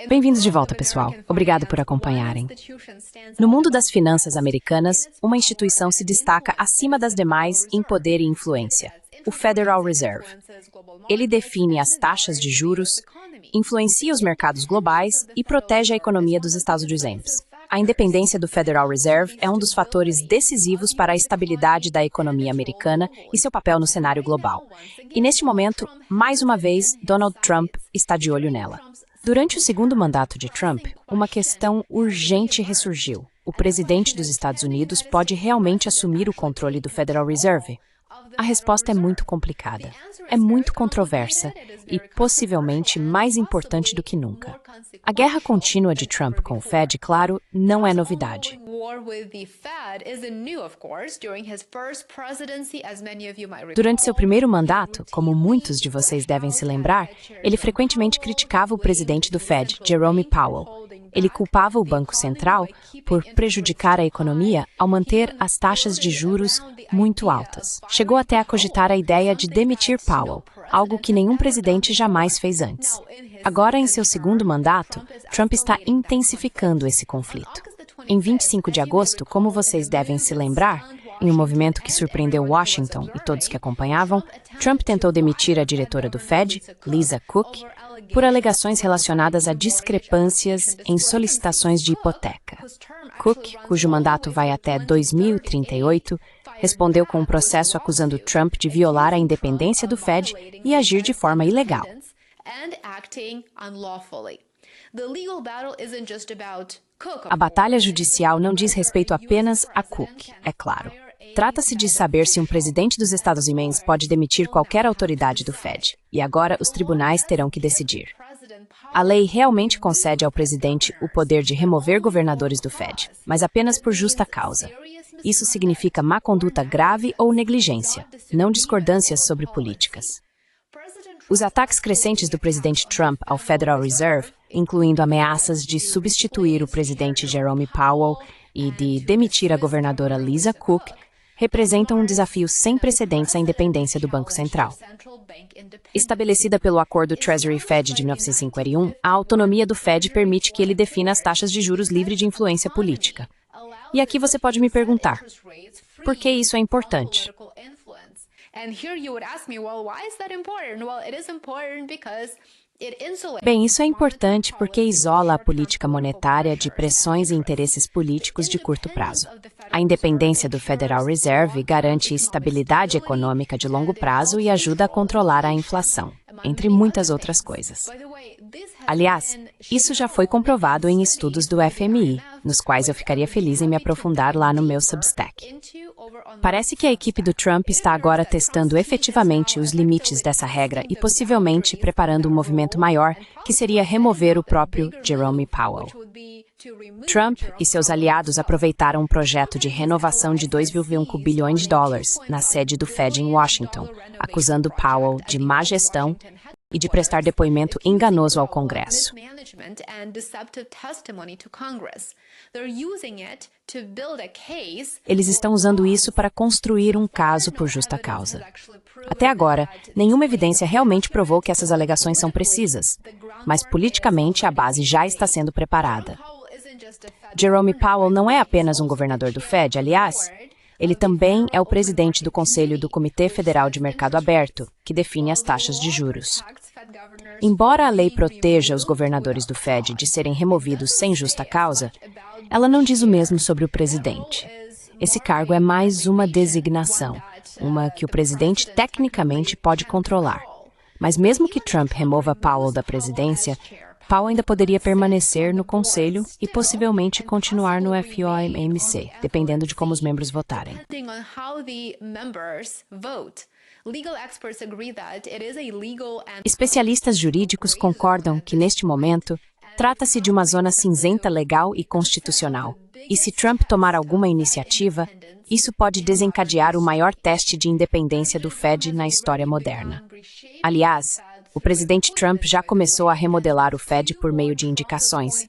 Bem-vindos de volta, pessoal. Obrigado por acompanharem. No mundo das finanças americanas, uma instituição se destaca acima das demais em poder e influência: o Federal Reserve. Ele define as taxas de juros, influencia os mercados globais e protege a economia dos Estados Unidos. A independência do Federal Reserve é um dos fatores decisivos para a estabilidade da economia americana e seu papel no cenário global. E neste momento, mais uma vez, Donald Trump está de olho nela. Durante o segundo mandato de Trump, uma questão urgente ressurgiu. O presidente dos Estados Unidos pode realmente assumir o controle do Federal Reserve? A resposta é muito complicada, é muito controversa e possivelmente mais importante do que nunca. A guerra contínua de Trump com o Fed, claro, não é novidade. Durante seu primeiro mandato, como muitos de vocês devem se lembrar, ele frequentemente criticava o presidente do Fed, Jerome Powell. Ele culpava o Banco Central por prejudicar a economia ao manter as taxas de juros muito altas. Chegou até a cogitar a ideia de demitir Powell, algo que nenhum presidente jamais fez antes. Agora, em seu segundo mandato, Trump está intensificando esse conflito. Em 25 de agosto, como vocês devem se lembrar, em um movimento que surpreendeu Washington e todos que acompanhavam, Trump tentou demitir a diretora do Fed, Lisa Cook, por alegações relacionadas a discrepâncias em solicitações de hipoteca. Cook, cujo mandato vai até 2038, respondeu com um processo acusando Trump de violar a independência do Fed e agir de forma ilegal. A batalha judicial não diz respeito apenas a Cook, é claro. Trata-se de saber se um presidente dos Estados Unidos pode demitir qualquer autoridade do Fed, e agora os tribunais terão que decidir. A lei realmente concede ao presidente o poder de remover governadores do Fed, mas apenas por justa causa. Isso significa má conduta grave ou negligência, não discordâncias sobre políticas. Os ataques crescentes do presidente Trump ao Federal Reserve, incluindo ameaças de substituir o presidente Jerome Powell e de demitir a governadora Lisa Cook, representam um desafio sem precedentes à independência do Banco Central. Estabelecida pelo Acordo Treasury-Fed de 1951, a autonomia do Fed permite que ele defina as taxas de juros livre de influência política. E aqui você pode me perguntar, por que isso é importante? Bem, isso é importante porque isola a política monetária de pressões e interesses políticos de curto prazo. A independência do Federal Reserve garante estabilidade econômica de longo prazo e ajuda a controlar a inflação, entre muitas outras coisas. Aliás, isso já foi comprovado em estudos do FMI, nos quais eu ficaria feliz em me aprofundar lá no meu Substack. Parece que a equipe do Trump está agora testando efetivamente os limites dessa regra e possivelmente preparando um movimento maior, que seria remover o próprio Jerome Powell. Trump e seus aliados aproveitaram um projeto de renovação de 2,1 bilhões de dólares na sede do Fed em Washington, acusando Powell de má gestão e de prestar depoimento enganoso ao Congresso. Eles estão usando isso para construir um caso por justa causa. Até agora, nenhuma evidência realmente provou que essas alegações são precisas, mas politicamente a base já está sendo preparada. Jerome Powell não é apenas um governador do Fed, aliás, ele também é o presidente do Conselho do Comitê Federal de Mercado Aberto, que define as taxas de juros. Embora a lei proteja os governadores do Fed de serem removidos sem justa causa, ela não diz o mesmo sobre o presidente. Esse cargo é mais uma designação, uma que o presidente tecnicamente pode controlar. Mas mesmo que Trump remova Powell da presidência, Powell ainda poderia permanecer no Conselho e possivelmente continuar no FOMC, dependendo de como os membros votarem. Especialistas jurídicos concordam que, neste momento, trata-se de uma zona cinzenta legal e constitucional, e se Trump tomar alguma iniciativa, isso pode desencadear o maior teste de independência do Fed na história moderna. Aliás, o presidente Trump já começou a remodelar o Fed por meio de indicações.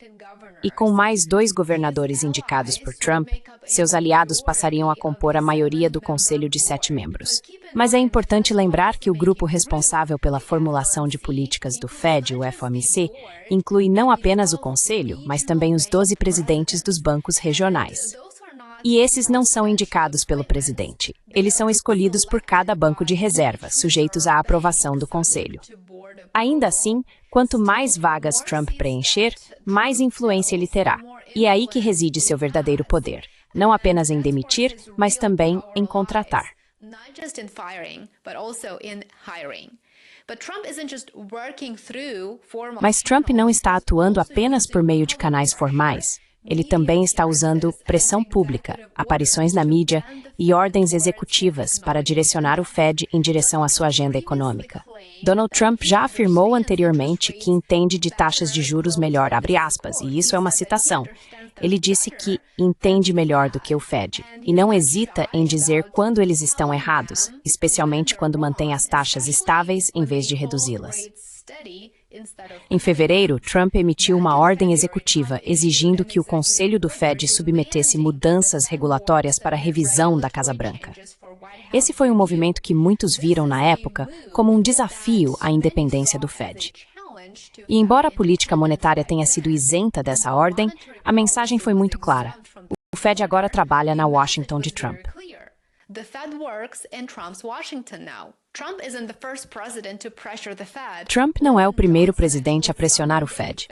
E com mais 2 governadores indicados por Trump, seus aliados passariam a compor a maioria do conselho de 7 membros. Mas é importante lembrar que o grupo responsável pela formulação de políticas do Fed, o FOMC, inclui não apenas o conselho, mas também os 12 presidentes dos bancos regionais. E esses não são indicados pelo presidente. Eles são escolhidos por cada banco de reserva, sujeitos à aprovação do conselho. Ainda assim, quanto mais vagas Trump preencher, mais influência ele terá. E é aí que reside seu verdadeiro poder. Não apenas em demitir, mas também em contratar. Mas Trump não está atuando apenas por meio de canais formais. Ele também está usando pressão pública, aparições na mídia e ordens executivas para direcionar o Fed em direção à sua agenda econômica. Donald Trump já afirmou anteriormente que entende de taxas de juros melhor, abre aspas, e isso é uma citação. Ele disse que entende melhor do que o Fed e não hesita em dizer quando eles estão errados, especialmente quando mantém as taxas estáveis em vez de reduzi-las. Em fevereiro, Trump emitiu uma ordem executiva exigindo que o Conselho do Fed submetesse mudanças regulatórias para revisão da Casa Branca. Esse foi um movimento que muitos viram na época como um desafio à independência do Fed. E embora a política monetária tenha sido isenta dessa ordem, a mensagem foi muito clara. O Fed agora trabalha na Washington de Trump. The Fed works in Trump's Washington now. Trump não é o primeiro presidente a pressionar o Fed.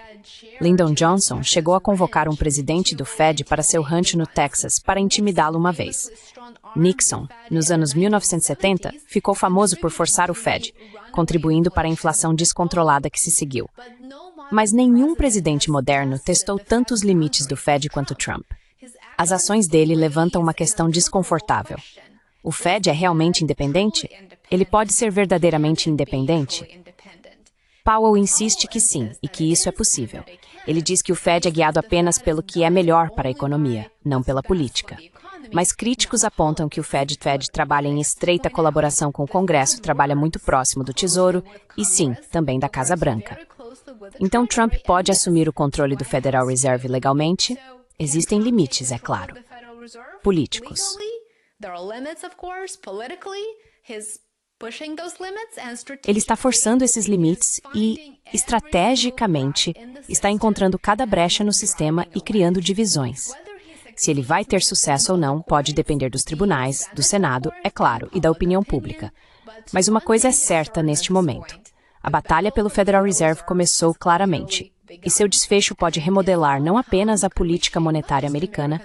Lyndon Johnson chegou a convocar um presidente do Fed para seu rancho no Texas para intimidá-lo uma vez. Nixon, nos anos 1970, ficou famoso por forçar o Fed, contribuindo para a inflação descontrolada que se seguiu. Mas nenhum presidente moderno testou tantos limites do Fed quanto Trump. As ações dele levantam uma questão desconfortável. O Fed é realmente independente? Ele pode ser verdadeiramente independente? Powell insiste que sim, e que isso é possível. Ele diz que o Fed é guiado apenas pelo que é melhor para a economia, não pela política. Mas críticos apontam que o Fed trabalha em estreita colaboração com o Congresso, trabalha muito próximo do Tesouro e, sim, também da Casa Branca. Então, Trump pode assumir o controle do Federal Reserve legalmente? Existem limites, é claro. Políticos. Ele está forçando esses limites e, estrategicamente, está encontrando cada brecha no sistema e criando divisões. Se ele vai ter sucesso ou não pode depender dos tribunais, do Senado, é claro, e da opinião pública. Mas uma coisa é certa neste momento. A batalha pelo Federal Reserve começou claramente, e seu desfecho pode remodelar não apenas a política monetária americana,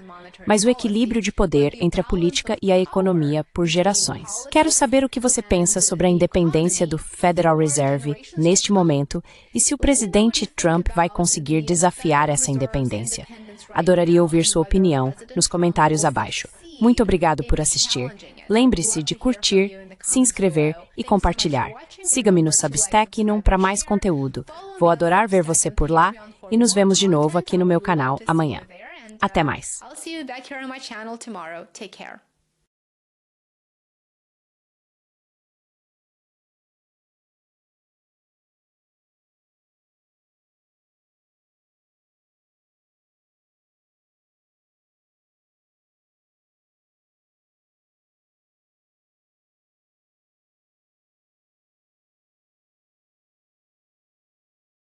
mas o equilíbrio de poder entre a política e a economia por gerações. Quero saber o que você pensa sobre a independência do Federal Reserve neste momento e se o presidente Trump vai conseguir desafiar essa independência. Adoraria ouvir sua opinião nos comentários abaixo. Muito obrigado por assistir. Lembre-se de curtir, se inscrever e compartilhar. Siga-me no Substack para mais conteúdo. Vou adorar ver você por lá e nos vemos de novo aqui no meu canal amanhã. Até mais. I'll see you back here on my channel tomorrow. Take care.